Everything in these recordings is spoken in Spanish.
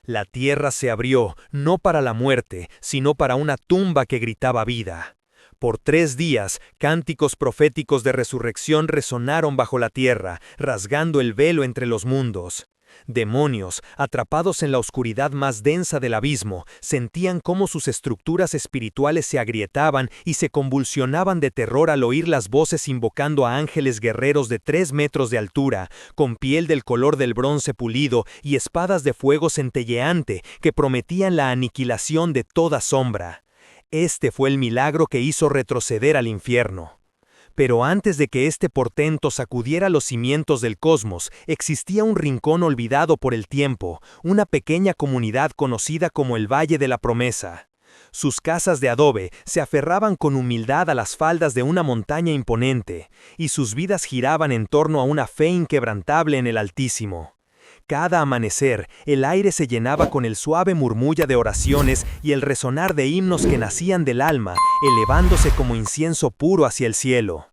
La tierra se abrió, no para la muerte, sino para una tumba que gritaba vida. Por 3 días, cánticos proféticos de resurrección resonaron bajo la tierra, rasgando el velo entre los mundos. Demonios, atrapados en la oscuridad más densa del abismo, sentían cómo sus estructuras espirituales se agrietaban y se convulsionaban de terror al oír las voces invocando a ángeles guerreros de 3 metros de altura, con piel del color del bronce pulido y espadas de fuego centelleante que prometían la aniquilación de toda sombra. Este fue el milagro que hizo retroceder al infierno. Pero antes de que este portento sacudiera los cimientos del cosmos, existía un rincón olvidado por el tiempo, una pequeña comunidad conocida como el Valle de la Promesa. Sus casas de adobe se aferraban con humildad a las faldas de una montaña imponente, y sus vidas giraban en torno a una fe inquebrantable en el Altísimo. Cada amanecer, el aire se llenaba con el suave murmullo de oraciones y el resonar de himnos que nacían del alma, elevándose como incienso puro hacia el cielo.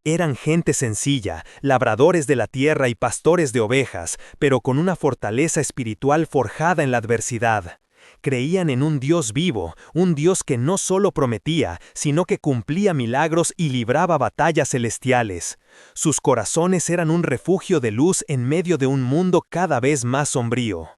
Eran gente sencilla, labradores de la tierra y pastores de ovejas, pero con una fortaleza espiritual forjada en la adversidad. Creían en un Dios vivo, un Dios que no solo prometía, sino que cumplía milagros y libraba batallas celestiales. Sus corazones eran un refugio de luz en medio de un mundo cada vez más sombrío.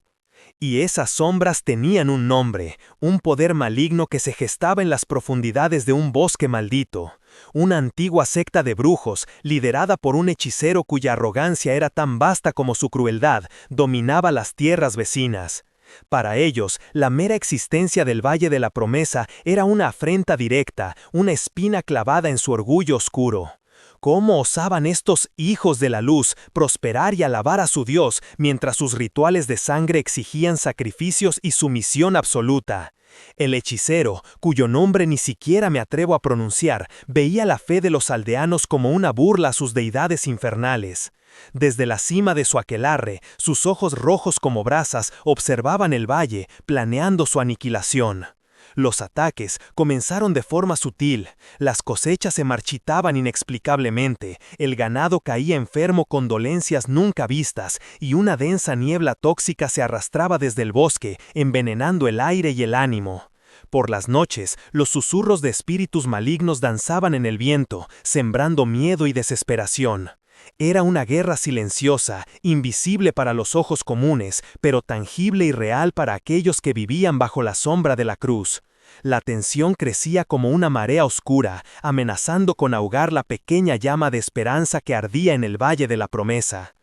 Y esas sombras tenían un nombre, un poder maligno que se gestaba en las profundidades de un bosque maldito. Una antigua secta de brujos, liderada por un hechicero cuya arrogancia era tan vasta como su crueldad, dominaba las tierras vecinas. Para ellos, la mera existencia del Valle de la Promesa era una afrenta directa, una espina clavada en su orgullo oscuro. ¿Cómo osaban estos hijos de la luz prosperar y alabar a su Dios mientras sus rituales de sangre exigían sacrificios y sumisión absoluta? El hechicero, cuyo nombre ni siquiera me atrevo a pronunciar, veía la fe de los aldeanos como una burla a sus deidades infernales. Desde la cima de su aquelarre, sus ojos rojos como brasas observaban el valle, planeando su aniquilación. Los ataques comenzaron de forma sutil, las cosechas se marchitaban inexplicablemente, el ganado caía enfermo con dolencias nunca vistas, y una densa niebla tóxica se arrastraba desde el bosque, envenenando el aire y el ánimo. Por las noches, los susurros de espíritus malignos danzaban en el viento, sembrando miedo y desesperación. Era una guerra silenciosa, invisible para los ojos comunes, pero tangible y real para aquellos que vivían bajo la sombra de la cruz. La tensión crecía como una marea oscura, amenazando con ahogar la pequeña llama de esperanza que ardía en el Valle de la Promesa.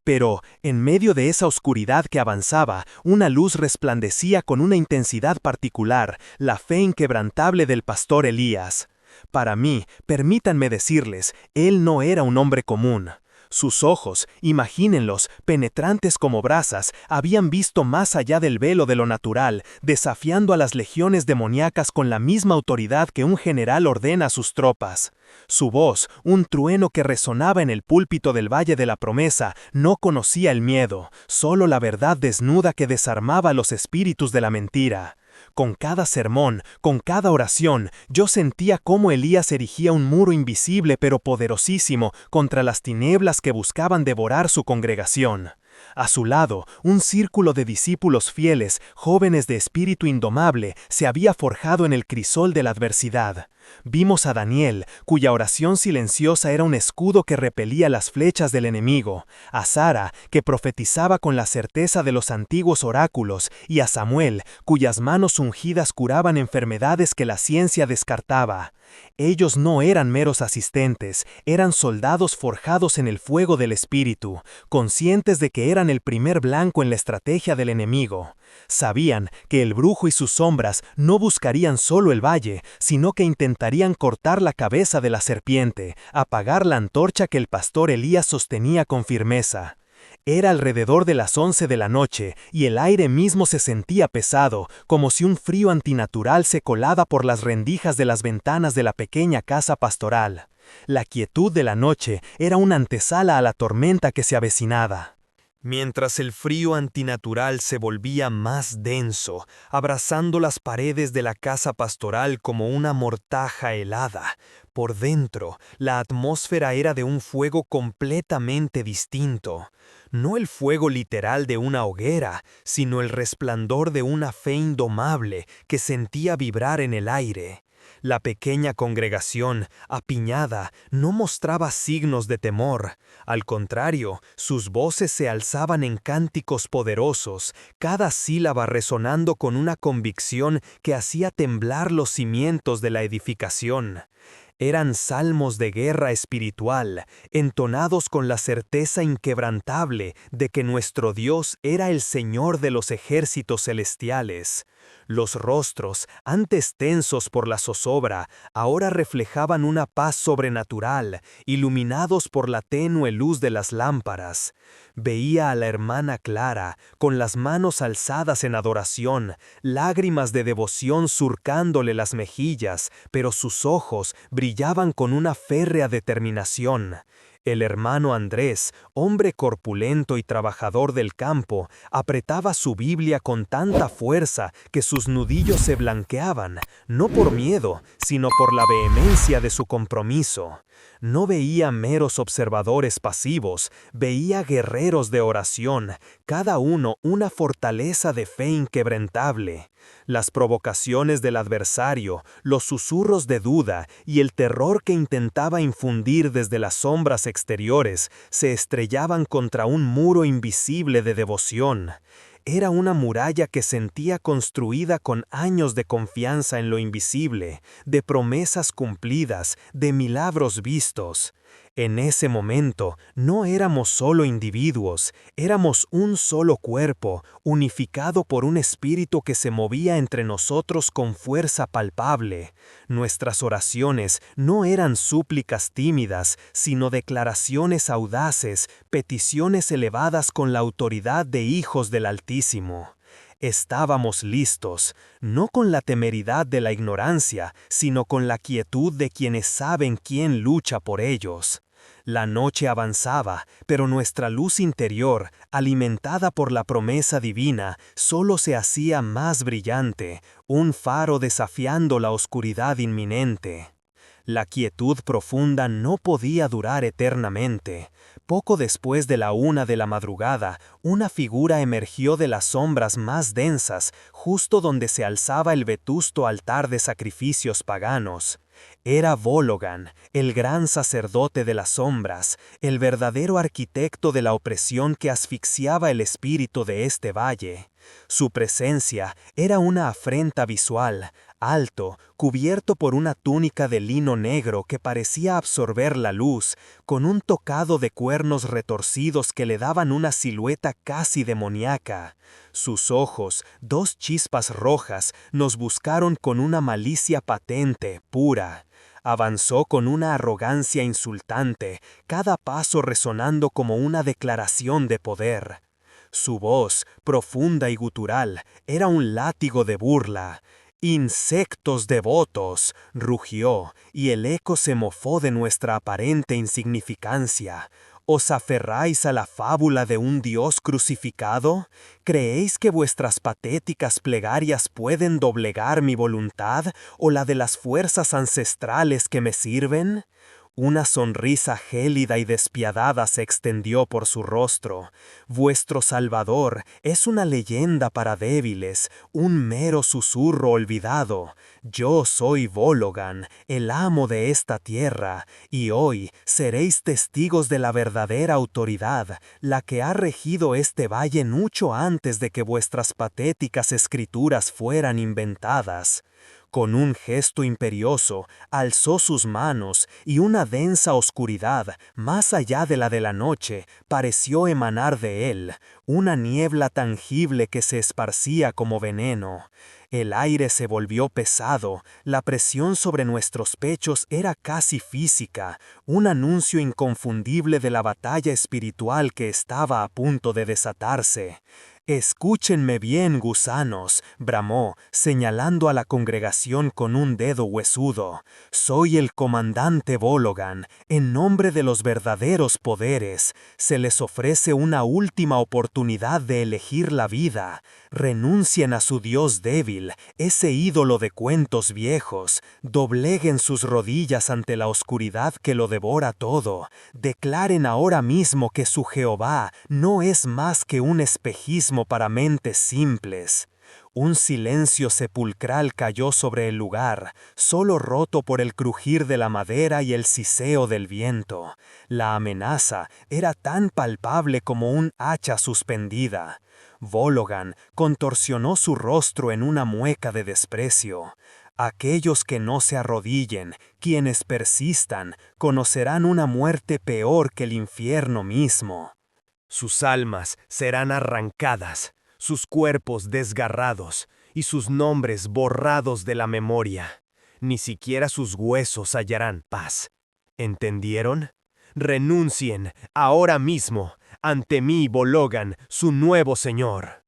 Pero, en medio de esa oscuridad que avanzaba, una luz resplandecía con una intensidad particular, la fe inquebrantable del pastor Elías. Para mí, permítanme decirles, él no era un hombre común. Sus ojos, imagínenlos, penetrantes como brasas, habían visto más allá del velo de lo natural, desafiando a las legiones demoníacas con la misma autoridad que un general ordena a sus tropas. Su voz, un trueno que resonaba en el púlpito del Valle de la Promesa, no conocía el miedo, solo la verdad desnuda que desarmaba a los espíritus de la mentira. Con cada sermón, con cada oración, yo sentía cómo Elías erigía un muro invisible pero poderosísimo contra las tinieblas que buscaban devorar su congregación. A su lado, un círculo de discípulos fieles, jóvenes de espíritu indomable, se había forjado en el crisol de la adversidad. Vimos a Daniel, cuya oración silenciosa era un escudo que repelía las flechas del enemigo, a Sara, que profetizaba con la certeza de los antiguos oráculos, y a Samuel, cuyas manos ungidas curaban enfermedades que la ciencia descartaba. Ellos no eran meros asistentes, eran soldados forjados en el fuego del espíritu, conscientes de que eran el primer blanco en la estrategia del enemigo. Sabían que el brujo y sus sombras no buscarían solo el valle, sino que intentarían cortar la cabeza de la serpiente, apagar la antorcha que el pastor Elías sostenía con firmeza. Era alrededor de las 11 de la noche, y el aire mismo se sentía pesado, como si un frío antinatural se colaba por las rendijas de las ventanas de la pequeña casa pastoral. La quietud de la noche era una antesala a la tormenta que se avecinaba. Mientras el frío antinatural se volvía más denso, abrazando las paredes de la casa pastoral como una mortaja helada, por dentro, la atmósfera era de un fuego completamente distinto. no el fuego literal de una hoguera, sino el resplandor de una fe indomable que sentía vibrar en el aire. La pequeña congregación, apiñada, no mostraba signos de temor. Al contrario, sus voces se alzaban en cánticos poderosos, cada sílaba resonando con una convicción que hacía temblar los cimientos de la edificación. Eran salmos de guerra espiritual, entonados con la certeza inquebrantable de que nuestro Dios era el Señor de los ejércitos celestiales. Los rostros, antes tensos por la zozobra, ahora reflejaban una paz sobrenatural, iluminados por la tenue luz de las lámparas. Veía a la hermana Clara, con las manos alzadas en adoración, lágrimas de devoción surcándole las mejillas, pero sus ojos brillaban con una férrea determinación. El hermano Andrés, hombre corpulento y trabajador del campo, apretaba su Biblia con tanta fuerza que sus nudillos se blanqueaban, no por miedo, sino por la vehemencia de su compromiso. No veía meros observadores pasivos, veía guerreros de oración, cada uno una fortaleza de fe inquebrantable. Las provocaciones del adversario, los susurros de duda y el terror que intentaba infundir desde las sombras exteriores se estrellaban contra un muro invisible de devoción. Era una muralla que sentía construida con años de confianza en lo invisible, de promesas cumplidas, de milagros vistos. En ese momento no éramos solo individuos, éramos un solo cuerpo, unificado por un espíritu que se movía entre nosotros con fuerza palpable. Nuestras oraciones no eran súplicas tímidas, sino declaraciones audaces, peticiones elevadas con la autoridad de hijos del Altísimo. Estábamos listos, no con la temeridad de la ignorancia, sino con la quietud de quienes saben quién lucha por ellos. La noche avanzaba, pero nuestra luz interior, alimentada por la promesa divina, solo se hacía más brillante, un faro desafiando la oscuridad inminente. La quietud profunda no podía durar eternamente. Poco después de la 1 de la madrugada, una figura emergió de las sombras más densas, justo donde se alzaba el vetusto altar de sacrificios paganos. Era Bologan, el gran sacerdote de las sombras, el verdadero arquitecto de la opresión que asfixiaba el espíritu de este valle. Su presencia era una afrenta visual, alto, cubierto por una túnica de lino negro que parecía absorber la luz, con un tocado de cuernos retorcidos que le daban una silueta casi demoníaca. Sus ojos, 2 chispas rojas, nos buscaron con una malicia patente, pura. Avanzó con una arrogancia insultante, cada paso resonando como una declaración de poder. Su voz, profunda y gutural, era un látigo de burla. «Insectos devotos», rugió, y el eco se mofó de nuestra aparente insignificancia. ¿Os aferráis a la fábula de un Dios crucificado? ¿Creéis que vuestras patéticas plegarias pueden doblegar mi voluntad o la de las fuerzas ancestrales que me sirven? Una sonrisa gélida y despiadada se extendió por su rostro. Vuestro Salvador es una leyenda para débiles, un mero susurro olvidado. Yo soy Bologan, el amo de esta tierra, y hoy seréis testigos de la verdadera autoridad, la que ha regido este valle mucho antes de que vuestras patéticas escrituras fueran inventadas. Con un gesto imperioso, alzó sus manos y una densa oscuridad, más allá de la noche, pareció emanar de él, una niebla tangible que se esparcía como veneno. El aire se volvió pesado, la presión sobre nuestros pechos era casi física, un anuncio inconfundible de la batalla espiritual que estaba a punto de desatarse. Escúchenme bien, gusanos, bramó, señalando a la congregación con un dedo huesudo. Soy el comandante Bologan. En nombre de los verdaderos poderes, se les ofrece una última oportunidad de elegir la vida. Renuncien a su dios débil, ese ídolo de cuentos viejos. Dobleguen sus rodillas ante la oscuridad que lo devora todo. Declaren ahora mismo que su Jehová no es más que un espejismo para mentes simples. Un silencio sepulcral cayó sobre el lugar, solo roto por el crujir de la madera y el siseo del viento. La amenaza era tan palpable como un hacha suspendida. Bologan contorsionó su rostro en una mueca de desprecio. Aquellos que no se arrodillen, quienes persistan, conocerán una muerte peor que el infierno mismo. Sus almas serán arrancadas, sus cuerpos desgarrados y sus nombres borrados de la memoria. Ni siquiera sus huesos hallarán paz. ¿Entendieron? Renuncien ahora mismo ante mí, Bologan, su nuevo señor.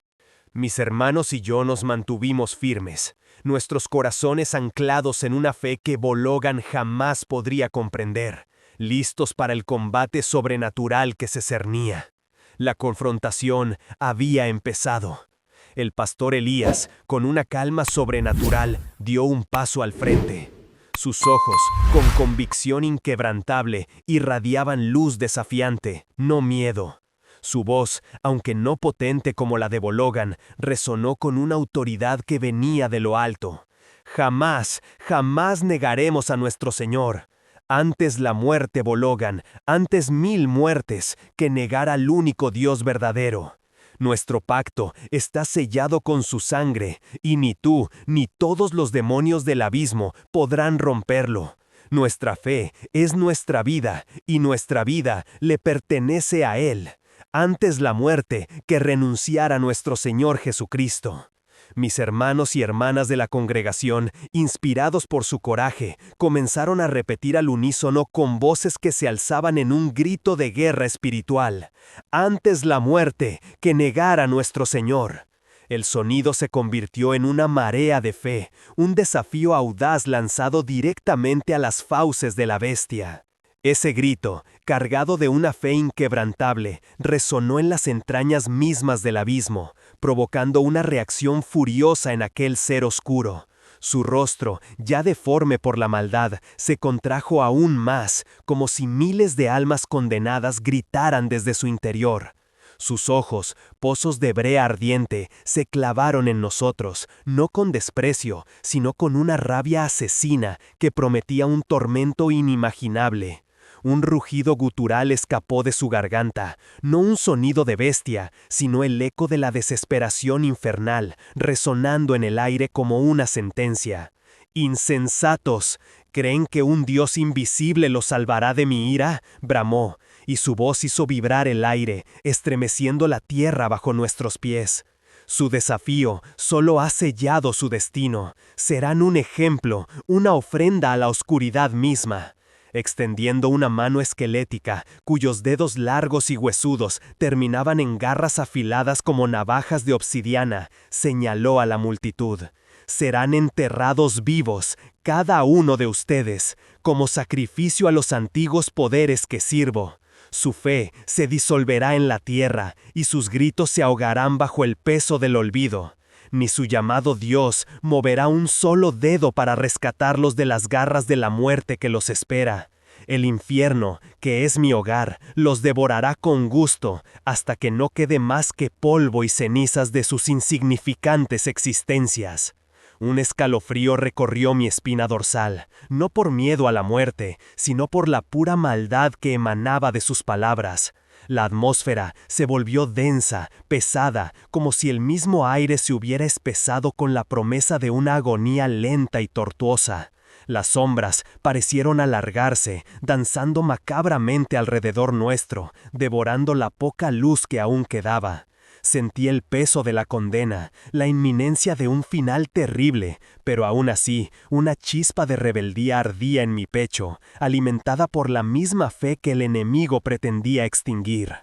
Mis hermanos y yo nos mantuvimos firmes, nuestros corazones anclados en una fe que Bologan jamás podría comprender, listos para el combate sobrenatural que se cernía. La confrontación había empezado. El pastor Elías, con una calma sobrenatural, dio un paso al frente. Sus ojos, con convicción inquebrantable, irradiaban luz desafiante, no miedo. Su voz, aunque no potente como la de Bologan, resonó con una autoridad que venía de lo alto. Jamás, jamás negaremos a nuestro Señor. Antes la muerte, Bologan, antes 1000 muertes, que negar al único Dios verdadero. Nuestro pacto está sellado con su sangre, y ni tú, ni todos los demonios del abismo podrán romperlo. Nuestra fe es nuestra vida, y nuestra vida le pertenece a Él. Antes la muerte que renunciar a nuestro Señor Jesucristo. Mis hermanos y hermanas de la congregación, inspirados por su coraje, comenzaron a repetir al unísono con voces que se alzaban en un grito de guerra espiritual. Antes la muerte que negar a nuestro Señor. El sonido se convirtió en una marea de fe, un desafío audaz lanzado directamente a las fauces de la bestia. Ese grito, cargado de una fe inquebrantable, resonó en las entrañas mismas del abismo, provocando una reacción furiosa en aquel ser oscuro. Su rostro, ya deforme por la maldad, se contrajo aún más, como si miles de almas condenadas gritaran desde su interior. Sus ojos, pozos de brea ardiente, se clavaron en nosotros, no con desprecio, sino con una rabia asesina que prometía un tormento inimaginable. Un rugido gutural escapó de su garganta, no un sonido de bestia, sino el eco de la desesperación infernal, resonando en el aire como una sentencia. «¡Insensatos! ¿Creen que un Dios invisible los salvará de mi ira?», bramó, y su voz hizo vibrar el aire, estremeciendo la tierra bajo nuestros pies. Su desafío solo ha sellado su destino. Serán un ejemplo, una ofrenda a la oscuridad misma. Extendiendo una mano esquelética, cuyos dedos largos y huesudos terminaban en garras afiladas como navajas de obsidiana, señaló a la multitud. Serán enterrados vivos, cada uno de ustedes, como sacrificio a los antiguos poderes que sirvo. Su fe se disolverá en la tierra, y sus gritos se ahogarán bajo el peso del olvido. Ni su llamado Dios moverá un solo dedo para rescatarlos de las garras de la muerte que los espera. El infierno, que es mi hogar, los devorará con gusto, hasta que no quede más que polvo y cenizas de sus insignificantes existencias. Un escalofrío recorrió mi espina dorsal, no por miedo a la muerte, sino por la pura maldad que emanaba de sus palabras. La atmósfera se volvió densa, pesada, como si el mismo aire se hubiera espesado con la promesa de una agonía lenta y tortuosa. Las sombras parecieron alargarse, danzando macabramente alrededor nuestro, devorando la poca luz que aún quedaba. Sentí el peso de la condena, la inminencia de un final terrible, pero aún así, una chispa de rebeldía ardía en mi pecho, alimentada por la misma fe que el enemigo pretendía extinguir.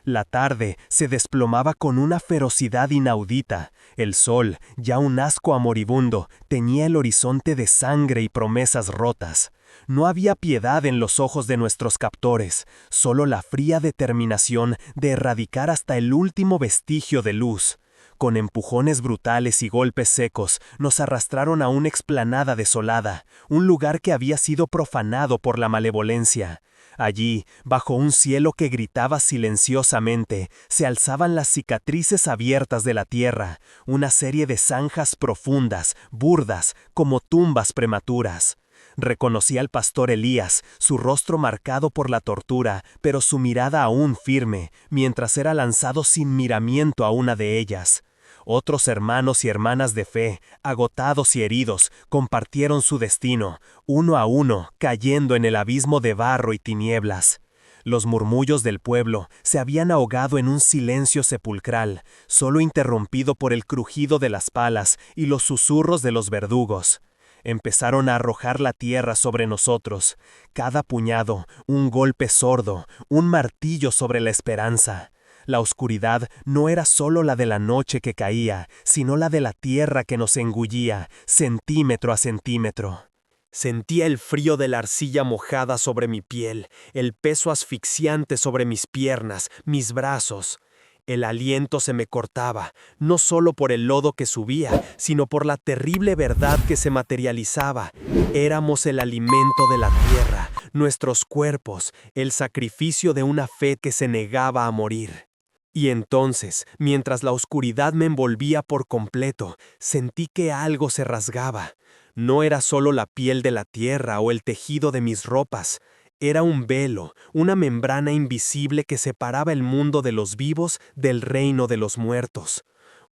La tarde se desplomaba con una ferocidad inaudita. El sol, ya un asco moribundo, teñía el horizonte de sangre y promesas rotas. No había piedad en los ojos de nuestros captores, solo la fría determinación de erradicar hasta el último vestigio de luz. Con empujones brutales y golpes secos, nos arrastraron a una explanada desolada, un lugar que había sido profanado por la malevolencia. Allí, bajo un cielo que gritaba silenciosamente, se alzaban las cicatrices abiertas de la tierra, una serie de zanjas profundas, burdas, como tumbas prematuras. Reconocí al pastor Elías, su rostro marcado por la tortura, pero su mirada aún firme, mientras era lanzado sin miramiento a una de ellas. Otros hermanos y hermanas de fe, agotados y heridos, compartieron su destino, uno a uno, cayendo en el abismo de barro y tinieblas. Los murmullos del pueblo se habían ahogado en un silencio sepulcral, solo interrumpido por el crujido de las palas y los susurros de los verdugos. Empezaron a arrojar la tierra sobre nosotros, cada puñado, un golpe sordo, un martillo sobre la esperanza. La oscuridad no era solo la de la noche que caía, sino la de la tierra que nos engullía, centímetro a centímetro. Sentía el frío de la arcilla mojada sobre mi piel, el peso asfixiante sobre mis piernas, mis brazos. El aliento se me cortaba, no solo por el lodo que subía, sino por la terrible verdad que se materializaba. Éramos el alimento de la tierra, nuestros cuerpos, el sacrificio de una fe que se negaba a morir. Y entonces, mientras la oscuridad me envolvía por completo, sentí que algo se rasgaba. No era solo la piel de la tierra o el tejido de mis ropas. Era un velo, una membrana invisible que separaba el mundo de los vivos del reino de los muertos.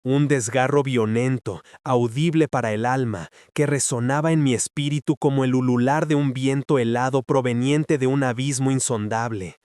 Un desgarro violento, audible para el alma, que resonaba en mi espíritu como el ulular de un viento helado proveniente de un abismo insondable.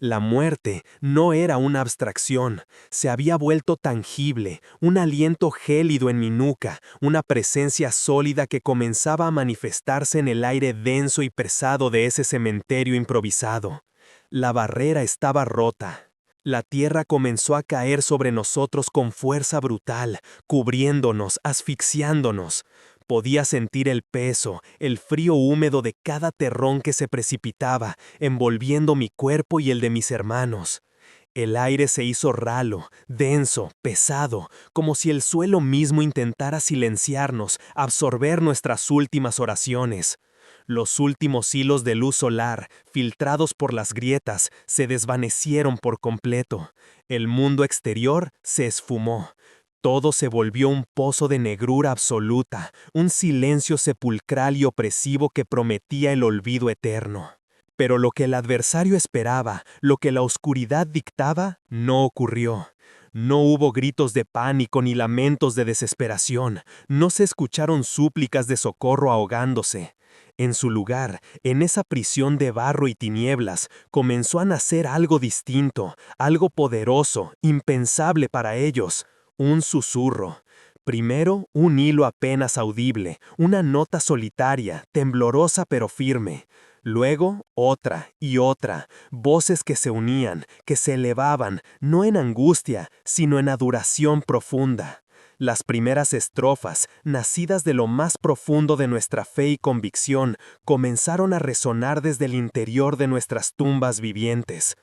La muerte no era una abstracción, se había vuelto tangible, un aliento gélido en mi nuca, una presencia sólida que comenzaba a manifestarse en el aire denso y pesado de ese cementerio improvisado. La barrera estaba rota. La tierra comenzó a caer sobre nosotros con fuerza brutal, cubriéndonos, asfixiándonos. Podía sentir el peso, el frío húmedo de cada terrón que se precipitaba, envolviendo mi cuerpo y el de mis hermanos. El aire se hizo ralo, denso, pesado, como si el suelo mismo intentara silenciarnos, absorber nuestras últimas oraciones. Los últimos hilos de luz solar, filtrados por las grietas, se desvanecieron por completo. El mundo exterior se esfumó. Todo se volvió un pozo de negrura absoluta, un silencio sepulcral y opresivo que prometía el olvido eterno. Pero lo que el adversario esperaba, lo que la oscuridad dictaba, no ocurrió. No hubo gritos de pánico ni lamentos de desesperación, no se escucharon súplicas de socorro ahogándose. En su lugar, en esa prisión de barro y tinieblas, comenzó a nacer algo distinto, algo poderoso, impensable para ellos. Un susurro. Primero, un hilo apenas audible, una nota solitaria, temblorosa pero firme. Luego, otra y otra, voces que se unían, que se elevaban, no en angustia, sino en adoración profunda. Las primeras estrofas, nacidas de lo más profundo de nuestra fe y convicción, comenzaron a resonar desde el interior de nuestras tumbas vivientes.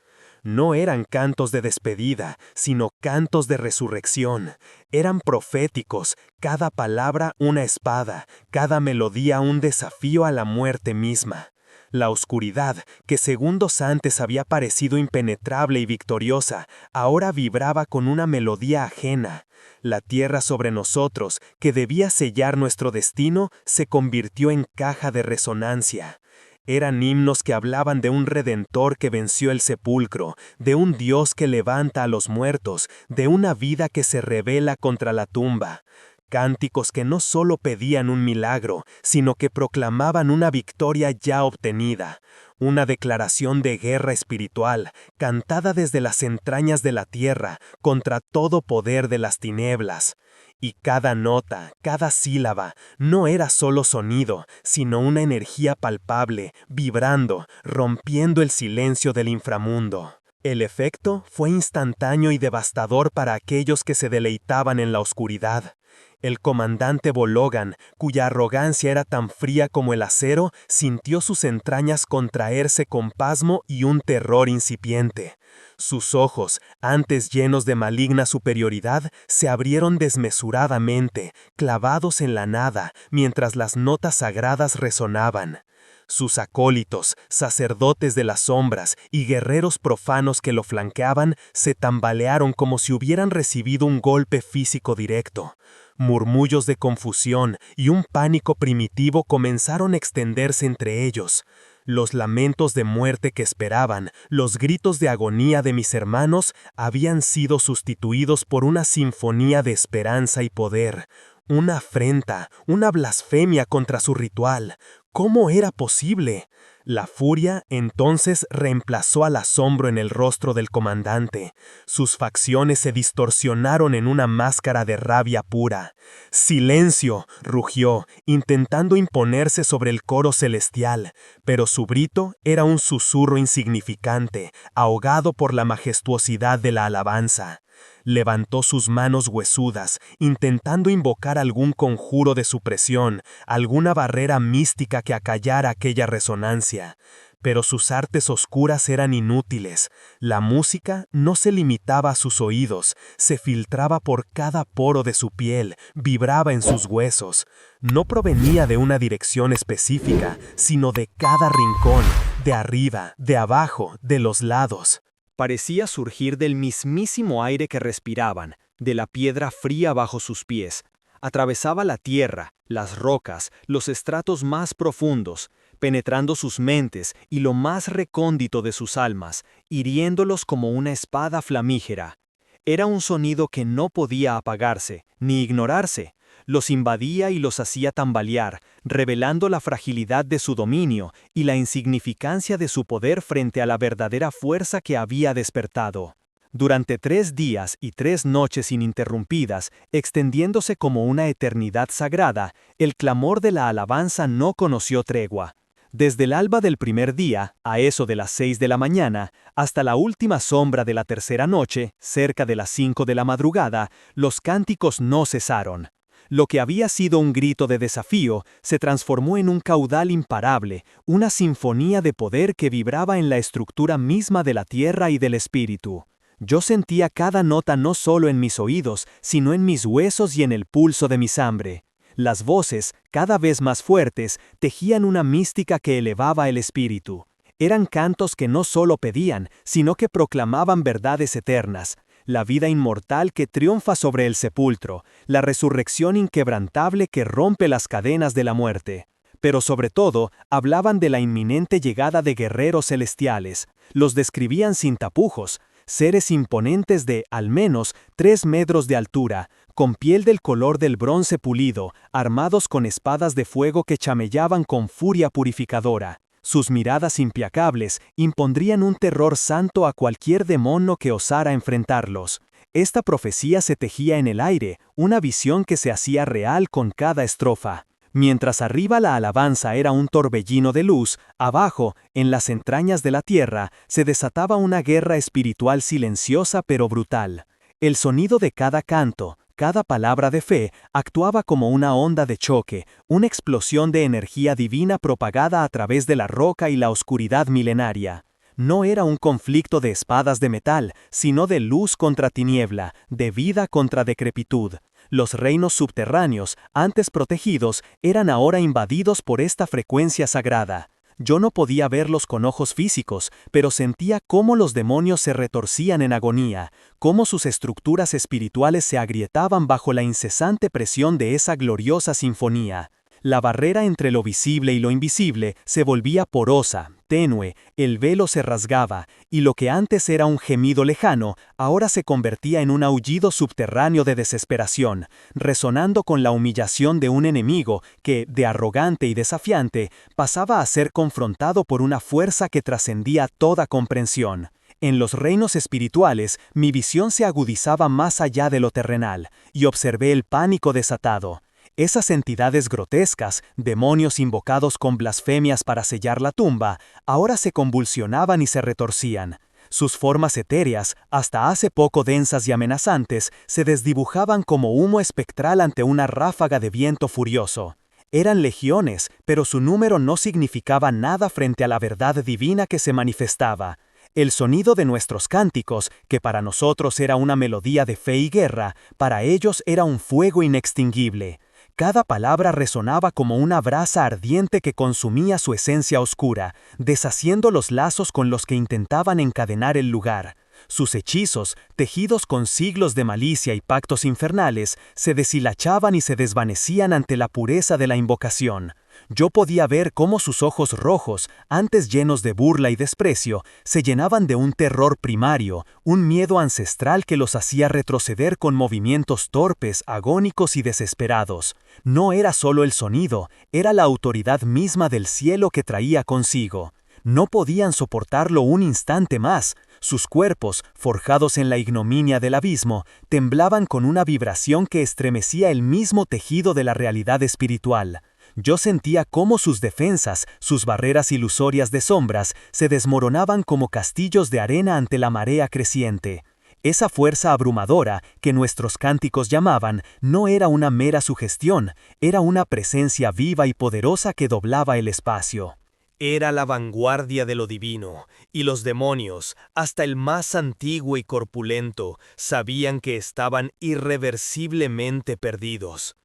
No eran cantos de despedida, sino cantos de resurrección. Eran proféticos, cada palabra una espada, cada melodía un desafío a la muerte misma. La oscuridad, que segundos antes había parecido impenetrable y victoriosa, ahora vibraba con una melodía ajena. La tierra sobre nosotros, que debía sellar nuestro destino, se convirtió en caja de resonancia. Eran himnos que hablaban de un Redentor que venció el sepulcro, de un Dios que levanta a los muertos, de una vida que se rebela contra la tumba. Cánticos que no solo pedían un milagro, sino que proclamaban una victoria ya obtenida, una declaración de guerra espiritual, cantada desde las entrañas de la tierra, contra todo poder de las tinieblas. Y cada nota, cada sílaba, no era solo sonido, sino una energía palpable, vibrando, rompiendo el silencio del inframundo. El efecto fue instantáneo y devastador para aquellos que se deleitaban en la oscuridad. El comandante Bologan, cuya arrogancia era tan fría como el acero, sintió sus entrañas contraerse con pasmo y un terror incipiente. Sus ojos, antes llenos de maligna superioridad, se abrieron desmesuradamente, clavados en la nada, mientras las notas sagradas resonaban. Sus acólitos, sacerdotes de las sombras y guerreros profanos que lo flanqueaban se tambalearon como si hubieran recibido un golpe físico directo. Murmullos de confusión y un pánico primitivo comenzaron a extenderse entre ellos. Los lamentos de muerte que esperaban, los gritos de agonía de mis hermanos habían sido sustituidos por una sinfonía de esperanza y poder. Una afrenta, una blasfemia contra su ritual. ¿Cómo era posible? La furia entonces reemplazó al asombro en el rostro del comandante. Sus facciones se distorsionaron en una máscara de rabia pura. ¡Silencio!, rugió, intentando imponerse sobre el coro celestial, pero su grito era un susurro insignificante, ahogado por la majestuosidad de la alabanza. Levantó sus manos huesudas, intentando invocar algún conjuro de supresión, alguna barrera mística que acallara aquella resonancia. Pero sus artes oscuras eran inútiles. La música no se limitaba a sus oídos, se filtraba por cada poro de su piel, vibraba en sus huesos. No provenía de una dirección específica, sino de cada rincón, de arriba, de abajo, de los lados. Parecía surgir del mismísimo aire que respiraban, de la piedra fría bajo sus pies. Atravesaba la tierra, las rocas, los estratos más profundos, penetrando sus mentes y lo más recóndito de sus almas, hiriéndolos como una espada flamígera. Era un sonido que no podía apagarse, ni ignorarse. Los invadía y los hacía tambalear, revelando la fragilidad de su dominio y la insignificancia de su poder frente a la verdadera fuerza que había despertado. Durante 3 días y 3 noches ininterrumpidas, extendiéndose como una eternidad sagrada, el clamor de la alabanza no conoció tregua. Desde el alba del primer día, a eso de las 6 de la mañana, hasta la última sombra de la tercera noche, cerca de las 5 de la madrugada, los cánticos no cesaron. Lo que había sido un grito de desafío se transformó en un caudal imparable, una sinfonía de poder que vibraba en la estructura misma de la tierra y del espíritu. Yo sentía cada nota no solo en mis oídos, sino en mis huesos y en el pulso de mi sangre. Las voces, cada vez más fuertes, tejían una mística que elevaba el espíritu. Eran cantos que no solo pedían, sino que proclamaban verdades eternas. La vida inmortal que triunfa sobre el sepulcro, la resurrección inquebrantable que rompe las cadenas de la muerte. Pero sobre todo, hablaban de la inminente llegada de guerreros celestiales. Los describían sin tapujos, seres imponentes de, al menos, 3 metros de altura, con piel del color del bronce pulido, armados con espadas de fuego que chamellaban con furia purificadora. Sus miradas implacables impondrían un terror santo a cualquier demonio que osara enfrentarlos. Esta profecía se tejía en el aire, una visión que se hacía real con cada estrofa. Mientras arriba la alabanza era un torbellino de luz, abajo, en las entrañas de la tierra, se desataba una guerra espiritual silenciosa pero brutal. El sonido de cada canto, cada palabra de fe, actuaba como una onda de choque, una explosión de energía divina propagada a través de la roca y la oscuridad milenaria. No era un conflicto de espadas de metal, sino de luz contra tiniebla, de vida contra decrepitud. Los reinos subterráneos, antes protegidos, eran ahora invadidos por esta frecuencia sagrada. Yo no podía verlos con ojos físicos, pero sentía cómo los demonios se retorcían en agonía, cómo sus estructuras espirituales se agrietaban bajo la incesante presión de esa gloriosa sinfonía. La barrera entre lo visible y lo invisible se volvía porosa, tenue, el velo se rasgaba, y lo que antes era un gemido lejano, ahora se convertía en un aullido subterráneo de desesperación, resonando con la humillación de un enemigo que, de arrogante y desafiante, pasaba a ser confrontado por una fuerza que trascendía toda comprensión. En los reinos espirituales, mi visión se agudizaba más allá de lo terrenal, y observé el pánico desatado. Esas entidades grotescas, demonios invocados con blasfemias para sellar la tumba, ahora se convulsionaban y se retorcían. Sus formas etéreas, hasta hace poco densas y amenazantes, se desdibujaban como humo espectral ante una ráfaga de viento furioso. Eran legiones, pero su número no significaba nada frente a la verdad divina que se manifestaba. El sonido de nuestros cánticos, que para nosotros era una melodía de fe y guerra, para ellos era un fuego inextinguible. Cada palabra resonaba como una brasa ardiente que consumía su esencia oscura, deshaciendo los lazos con los que intentaban encadenar el lugar. Sus hechizos, tejidos con siglos de malicia y pactos infernales, se deshilachaban y se desvanecían ante la pureza de la invocación. Yo podía ver cómo sus ojos rojos, antes llenos de burla y desprecio, se llenaban de un terror primario, un miedo ancestral que los hacía retroceder con movimientos torpes, agónicos y desesperados. No era solo el sonido, era la autoridad misma del cielo que traía consigo. No podían soportarlo un instante más. Sus cuerpos, forjados en la ignominia del abismo, temblaban con una vibración que estremecía el mismo tejido de la realidad espiritual. Yo sentía cómo sus defensas, sus barreras ilusorias de sombras, se desmoronaban como castillos de arena ante la marea creciente. Esa fuerza abrumadora, que nuestros cánticos llamaban, no era una mera sugestión, era una presencia viva y poderosa que doblaba el espacio. Era la vanguardia de lo divino, y los demonios, hasta el más antiguo y corpulento, sabían que estaban irreversiblemente perdidos.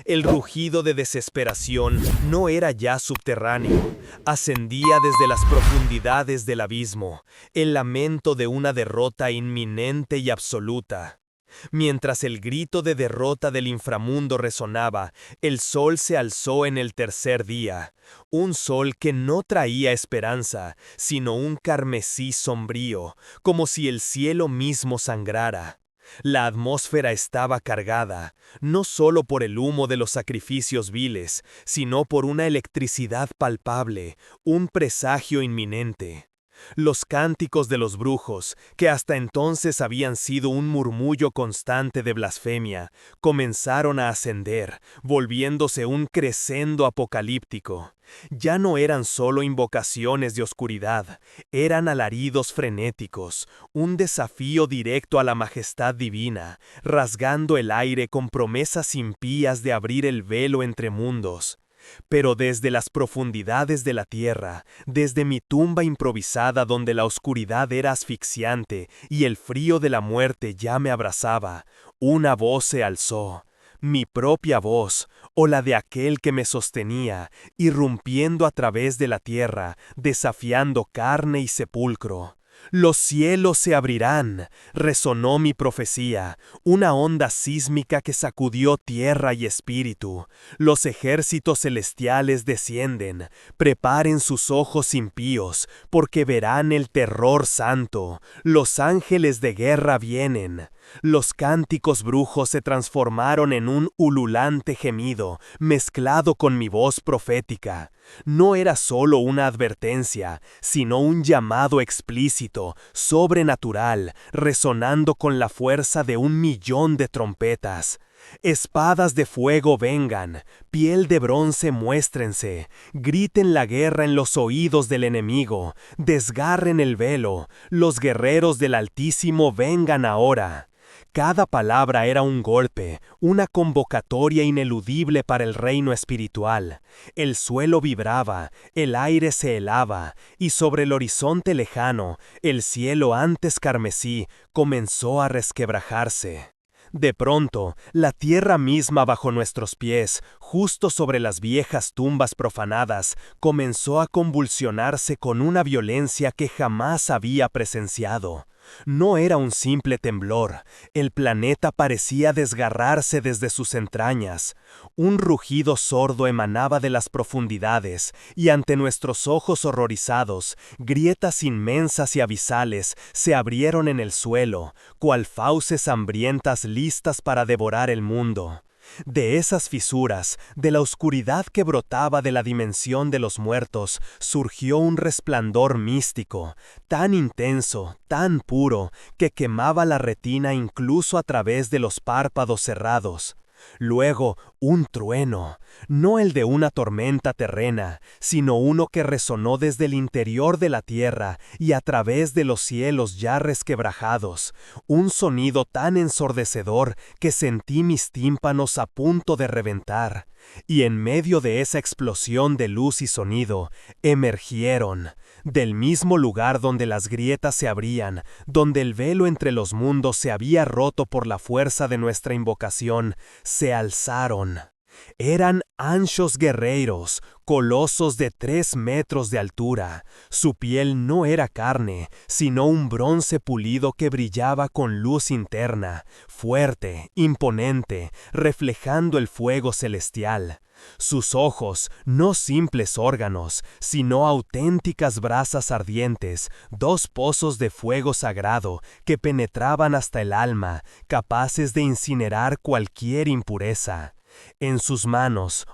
El rugido de desesperación no era ya subterráneo, ascendía desde las profundidades del abismo, el lamento de una derrota inminente y absoluta. Mientras el grito de derrota del inframundo resonaba, el sol se alzó en el tercer día, un sol que no traía esperanza, sino un carmesí sombrío, como si el cielo mismo sangrara. La atmósfera estaba cargada, no solo por el humo de los sacrificios viles, sino por una electricidad palpable, un presagio inminente. Los cánticos de los brujos, que hasta entonces habían sido un murmullo constante de blasfemia, comenzaron a ascender, volviéndose un crescendo apocalíptico. Ya no eran solo invocaciones de oscuridad, eran alaridos frenéticos, un desafío directo a la majestad divina, rasgando el aire con promesas impías de abrir el velo entre mundos. Pero desde las profundidades de la tierra, desde mi tumba improvisada donde la oscuridad era asfixiante y el frío de la muerte ya me abrazaba, una voz se alzó, mi propia voz, o la de aquel que me sostenía, irrumpiendo a través de la tierra, desafiando carne y sepulcro. Los cielos se abrirán, resonó mi profecía, una onda sísmica que sacudió tierra y espíritu. Los ejércitos celestiales descienden, preparen sus ojos impíos, porque verán el terror santo. Los ángeles de guerra vienen. Los cánticos brujos se transformaron en un ululante gemido, mezclado con mi voz profética. No era solo una advertencia, sino un llamado explícito, sobrenatural, resonando con la fuerza de 1.000.000 de trompetas. Espadas de fuego vengan, piel de bronce muéstrense, griten la guerra en los oídos del enemigo, desgarren el velo, los guerreros del Altísimo vengan ahora. Cada palabra era un golpe, una convocatoria ineludible para el reino espiritual. El suelo vibraba, el aire se helaba, y sobre el horizonte lejano, el cielo antes carmesí comenzó a resquebrajarse. De pronto, la tierra misma bajo nuestros pies, justo sobre las viejas tumbas profanadas, comenzó a convulsionarse con una violencia que jamás había presenciado. No era un simple temblor, el planeta parecía desgarrarse desde sus entrañas. Un rugido sordo emanaba de las profundidades, y ante nuestros ojos horrorizados, grietas inmensas y abisales se abrieron en el suelo, cual fauces hambrientas listas para devorar el mundo. De esas fisuras, de la oscuridad que brotaba de la dimensión de los muertos, surgió un resplandor místico, tan intenso, tan puro, que quemaba la retina incluso a través de los párpados cerrados. Luego, un trueno, no el de una tormenta terrena, sino uno que resonó desde el interior de la tierra y a través de los cielos ya resquebrajados, un sonido tan ensordecedor que sentí mis tímpanos a punto de reventar. Y en medio de esa explosión de luz y sonido, emergieron, del mismo lugar donde las grietas se abrían, donde el velo entre los mundos se había roto por la fuerza de nuestra invocación, se alzaron. Eran anchos guerreros, colosos de 3 metros de altura. Su piel no era carne, sino un bronce pulido que brillaba con luz interna, fuerte, imponente, reflejando el fuego celestial. Sus ojos, no simples órganos, sino auténticas brasas ardientes, 2 pozos de fuego sagrado que penetraban hasta el alma, capaces de incinerar cualquier impureza. En sus manos,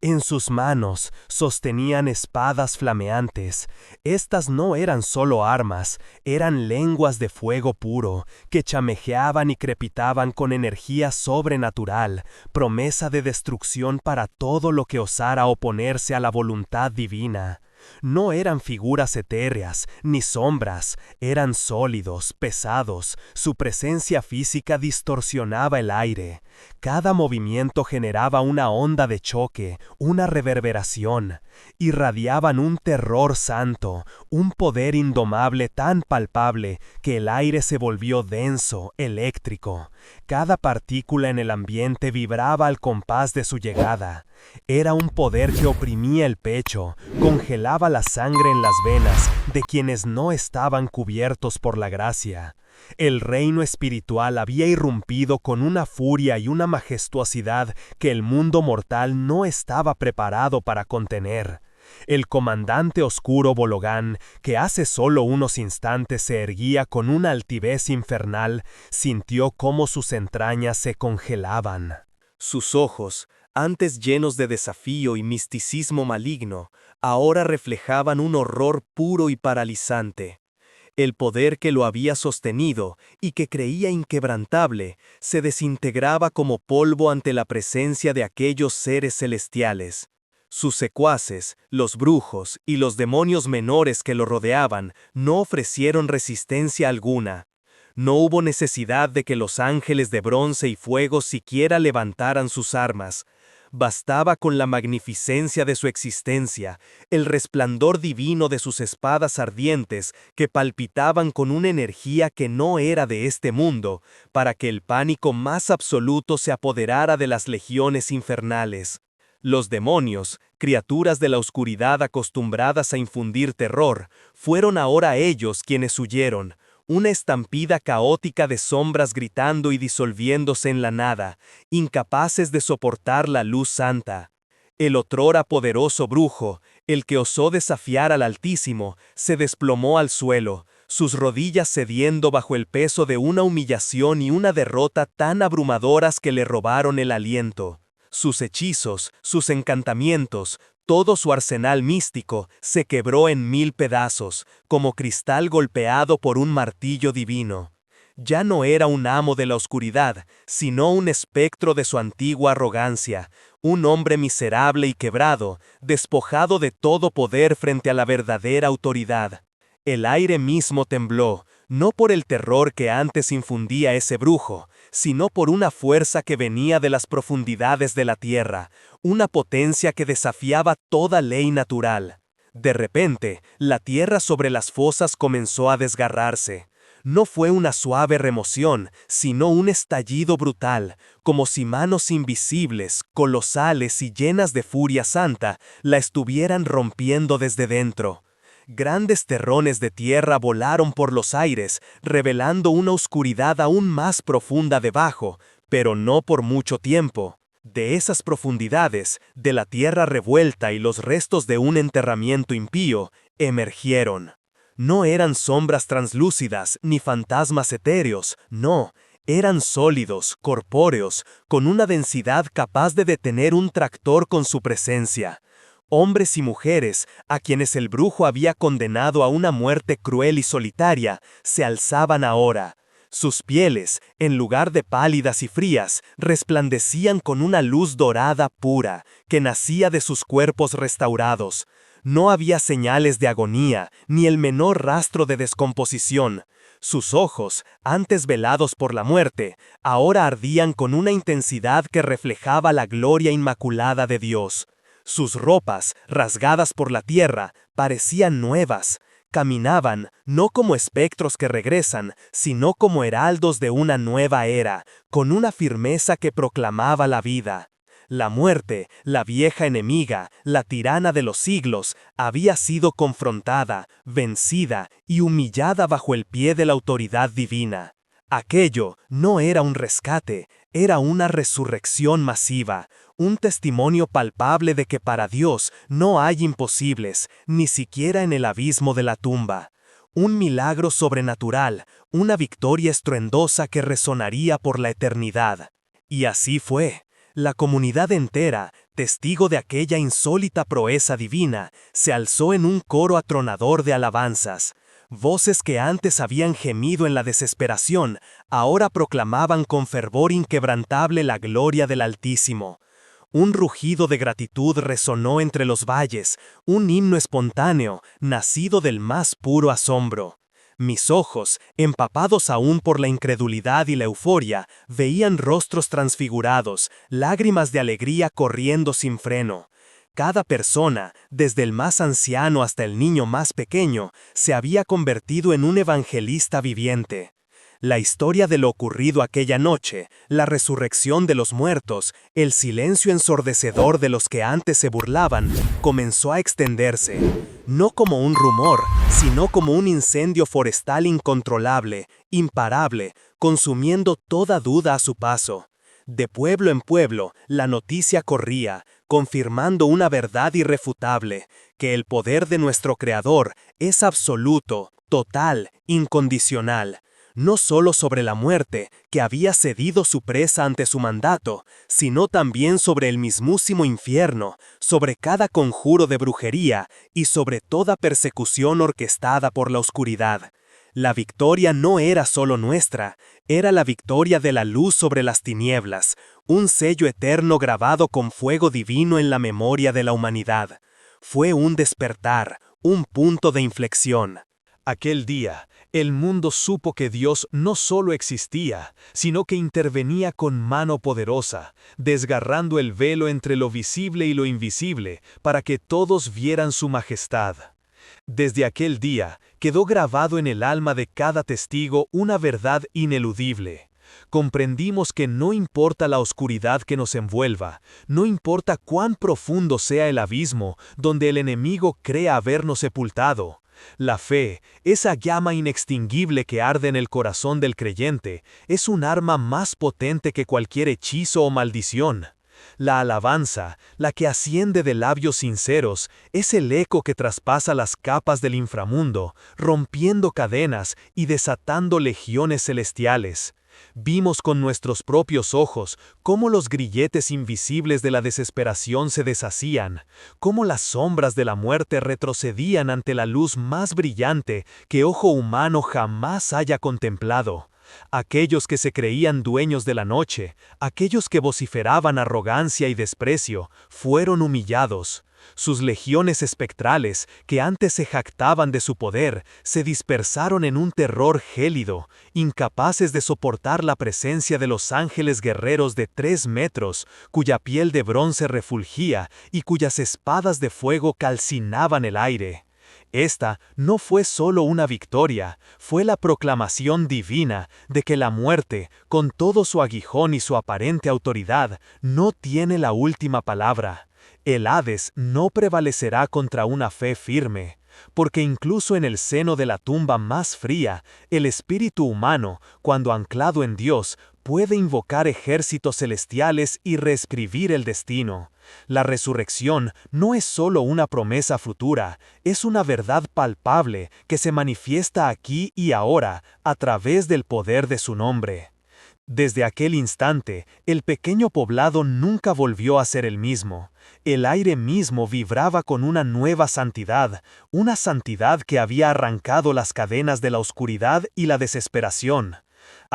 en sus manos, sostenían espadas flameantes. Estas no eran solo armas, eran lenguas de fuego puro, que chamejeaban y crepitaban con energía sobrenatural, promesa de destrucción para todo lo que osara oponerse a la voluntad divina. No eran figuras etéreas, ni sombras, eran sólidos, pesados, su presencia física distorsionaba el aire. Cada movimiento generaba una onda de choque, una reverberación. Irradiaban un terror santo, un poder indomable tan palpable que el aire se volvió denso, eléctrico. Cada partícula en el ambiente vibraba al compás de su llegada. Era un poder que oprimía el pecho, congelaba la sangre en las venas de quienes no estaban cubiertos por la gracia. El reino espiritual había irrumpido con una furia y una majestuosidad que el mundo mortal no estaba preparado para contener. El comandante oscuro Bologán, que hace solo unos instantes se erguía con una altivez infernal, sintió cómo sus entrañas se congelaban. Sus ojos, antes llenos de desafío y misticismo maligno, ahora reflejaban un horror puro y paralizante. El poder que lo había sostenido y que creía inquebrantable se desintegraba como polvo ante la presencia de aquellos seres celestiales. Sus secuaces, los brujos y los demonios menores que lo rodeaban no ofrecieron resistencia alguna. No hubo necesidad de que los ángeles de bronce y fuego siquiera levantaran sus armas. Bastaba con la magnificencia de su existencia, el resplandor divino de sus espadas ardientes que palpitaban con una energía que no era de este mundo, para que el pánico más absoluto se apoderara de las legiones infernales. Los demonios, criaturas de la oscuridad acostumbradas a infundir terror, fueron ahora ellos quienes huyeron. Una estampida caótica de sombras gritando y disolviéndose en la nada, incapaces de soportar la luz santa. El otrora poderoso brujo, el que osó desafiar al Altísimo, se desplomó al suelo, sus rodillas cediendo bajo el peso de una humillación y una derrota tan abrumadoras que le robaron el aliento. Sus hechizos, sus encantamientos, todo su arsenal místico se quebró en 1000 pedazos, como cristal golpeado por un martillo divino. Ya no era un amo de la oscuridad, sino un espectro de su antigua arrogancia, un hombre miserable y quebrado, despojado de todo poder frente a la verdadera autoridad. El aire mismo tembló, no por el terror que antes infundía ese brujo, sino por una fuerza que venía de las profundidades de la tierra, una potencia que desafiaba toda ley natural. De repente, la tierra sobre las fosas comenzó a desgarrarse. No fue una suave remoción, sino un estallido brutal, como si manos invisibles, colosales y llenas de furia santa, la estuvieran rompiendo desde dentro. Grandes terrones de tierra volaron por los aires, revelando una oscuridad aún más profunda debajo, pero no por mucho tiempo. De esas profundidades, de la tierra revuelta y los restos de un enterramiento impío, emergieron. No eran sombras translúcidas ni fantasmas etéreos, no, eran sólidos, corpóreos, con una densidad capaz de detener un tractor con su presencia. Hombres y mujeres, a quienes el brujo había condenado a una muerte cruel y solitaria, se alzaban ahora. Sus pieles, en lugar de pálidas y frías, resplandecían con una luz dorada pura, que nacía de sus cuerpos restaurados. No había señales de agonía, ni el menor rastro de descomposición. Sus ojos, antes velados por la muerte, ahora ardían con una intensidad que reflejaba la gloria inmaculada de Dios. Sus ropas, rasgadas por la tierra, parecían nuevas. Caminaban, no como espectros que regresan, sino como heraldos de una nueva era, con una firmeza que proclamaba la vida. La muerte, la vieja enemiga, la tirana de los siglos, había sido confrontada, vencida y humillada bajo el pie de la autoridad divina. Aquello no era un rescate, era una resurrección masiva, un testimonio palpable de que para Dios no hay imposibles, ni siquiera en el abismo de la tumba. Un milagro sobrenatural, una victoria estruendosa que resonaría por la eternidad. Y así fue. La comunidad entera, testigo de aquella insólita proeza divina, se alzó en un coro atronador de alabanzas. Voces que antes habían gemido en la desesperación, ahora proclamaban con fervor inquebrantable la gloria del Altísimo. Un rugido de gratitud resonó entre los valles, un himno espontáneo, nacido del más puro asombro. Mis ojos, empapados aún por la incredulidad y la euforia, veían rostros transfigurados, lágrimas de alegría corriendo sin freno. Cada persona, desde el más anciano hasta el niño más pequeño, se había convertido en un evangelista viviente. La historia de lo ocurrido aquella noche, la resurrección de los muertos, el silencio ensordecedor de los que antes se burlaban, comenzó a extenderse, no como un rumor, sino como un incendio forestal incontrolable, imparable, consumiendo toda duda a su paso. De pueblo en pueblo, la noticia corría, confirmando una verdad irrefutable, que el poder de nuestro Creador es absoluto, total, incondicional. No solo sobre la muerte, que había cedido su presa ante su mandato, sino también sobre el mismísimo infierno, sobre cada conjuro de brujería y sobre toda persecución orquestada por la oscuridad. La victoria no era solo nuestra, era la victoria de la luz sobre las tinieblas, un sello eterno grabado con fuego divino en la memoria de la humanidad. Fue un despertar, un punto de inflexión. Aquel día, el mundo supo que Dios no solo existía, sino que intervenía con mano poderosa, desgarrando el velo entre lo visible y lo invisible, para que todos vieran su majestad. Desde aquel día, quedó grabado en el alma de cada testigo una verdad ineludible. Comprendimos que no importa la oscuridad que nos envuelva, no importa cuán profundo sea el abismo donde el enemigo crea habernos sepultado. La fe, esa llama inextinguible que arde en el corazón del creyente, es un arma más potente que cualquier hechizo o maldición. La alabanza, la que asciende de labios sinceros, es el eco que traspasa las capas del inframundo, rompiendo cadenas y desatando legiones celestiales. Vimos con nuestros propios ojos cómo los grilletes invisibles de la desesperación se deshacían, cómo las sombras de la muerte retrocedían ante la luz más brillante que ojo humano jamás haya contemplado. Aquellos que se creían dueños de la noche, aquellos que vociferaban arrogancia y desprecio, fueron humillados. Sus legiones espectrales, que antes se jactaban de su poder, se dispersaron en un terror gélido, incapaces de soportar la presencia de los ángeles guerreros de 3 metros, cuya piel de bronce refulgía y cuyas espadas de fuego calcinaban el aire. Esta no fue solo una victoria, fue la proclamación divina de que la muerte, con todo su aguijón y su aparente autoridad, no tiene la última palabra. El Hades no prevalecerá contra una fe firme, porque incluso en el seno de la tumba más fría, el espíritu humano, cuando anclado en Dios, puede invocar ejércitos celestiales y reescribir el destino. La resurrección no es solo una promesa futura, es una verdad palpable que se manifiesta aquí y ahora a través del poder de su nombre. Desde aquel instante, el pequeño poblado nunca volvió a ser el mismo. El aire mismo vibraba con una nueva santidad, una santidad que había arrancado las cadenas de la oscuridad y la desesperación.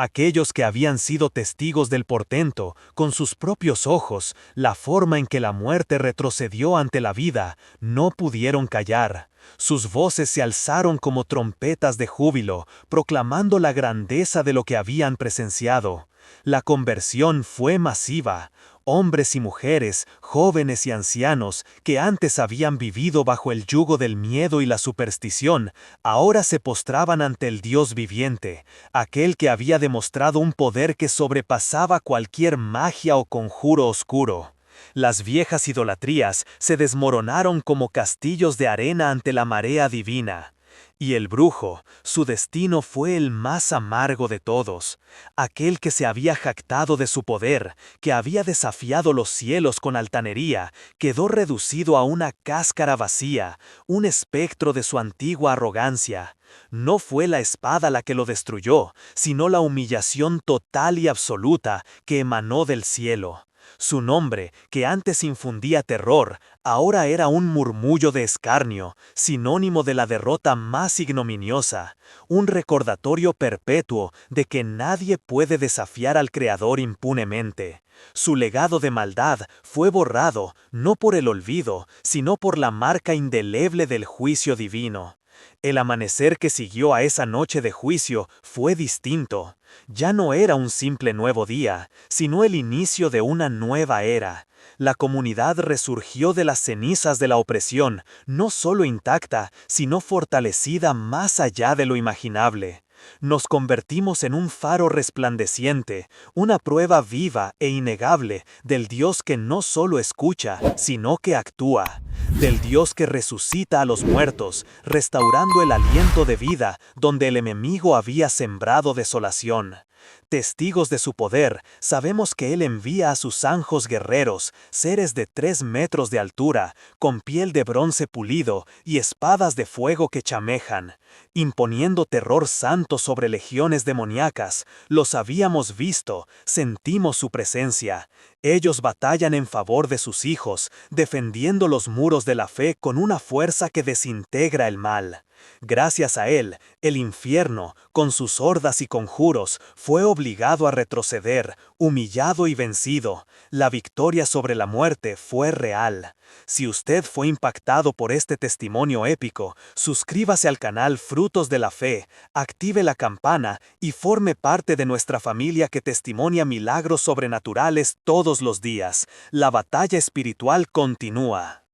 Aquellos que habían sido testigos del portento, con sus propios ojos, la forma en que la muerte retrocedió ante la vida, no pudieron callar. Sus voces se alzaron como trompetas de júbilo, proclamando la grandeza de lo que habían presenciado. La conversión fue masiva. Hombres y mujeres, jóvenes y ancianos, que antes habían vivido bajo el yugo del miedo y la superstición, ahora se postraban ante el Dios viviente, aquel que había demostrado un poder que sobrepasaba cualquier magia o conjuro oscuro. Las viejas idolatrías se desmoronaron como castillos de arena ante la marea divina. Y el brujo, su destino fue el más amargo de todos, aquel que se había jactado de su poder, que había desafiado los cielos con altanería, quedó reducido a una cáscara vacía, un espectro de su antigua arrogancia. No fue la espada la que lo destruyó, sino la humillación total y absoluta que emanó del cielo. Su nombre, que antes infundía terror, ahora era un murmullo de escarnio, sinónimo de la derrota más ignominiosa, un recordatorio perpetuo de que nadie puede desafiar al Creador impunemente. Su legado de maldad fue borrado, no por el olvido, sino por la marca indeleble del juicio divino. El amanecer que siguió a esa noche de juicio fue distinto. Ya no era un simple nuevo día, sino el inicio de una nueva era. La comunidad resurgió de las cenizas de la opresión, no solo intacta, sino fortalecida más allá de lo imaginable. Nos convertimos en un faro resplandeciente, una prueba viva e innegable del Dios que no solo escucha, sino que actúa. Del Dios que resucita a los muertos, restaurando el aliento de vida donde el enemigo había sembrado desolación. Testigos de su poder, sabemos que Él envía a sus anjos guerreros, seres de 3 metros de altura, con piel de bronce pulido y espadas de fuego que chamejan, imponiendo terror santo sobre legiones demoníacas. Los habíamos visto, sentimos su presencia. Ellos batallan en favor de sus hijos, defendiendo los muros de la fe con una fuerza que desintegra el mal. Gracias a él, el infierno, con sus hordas y conjuros, fue obligado a retroceder, humillado y vencido. La victoria sobre la muerte fue real. Si usted fue impactado por este testimonio épico, suscríbase al canal Frutos de la Fe, active la campana y forme parte de nuestra familia que testimonia milagros sobrenaturales todos los días. La batalla espiritual continúa.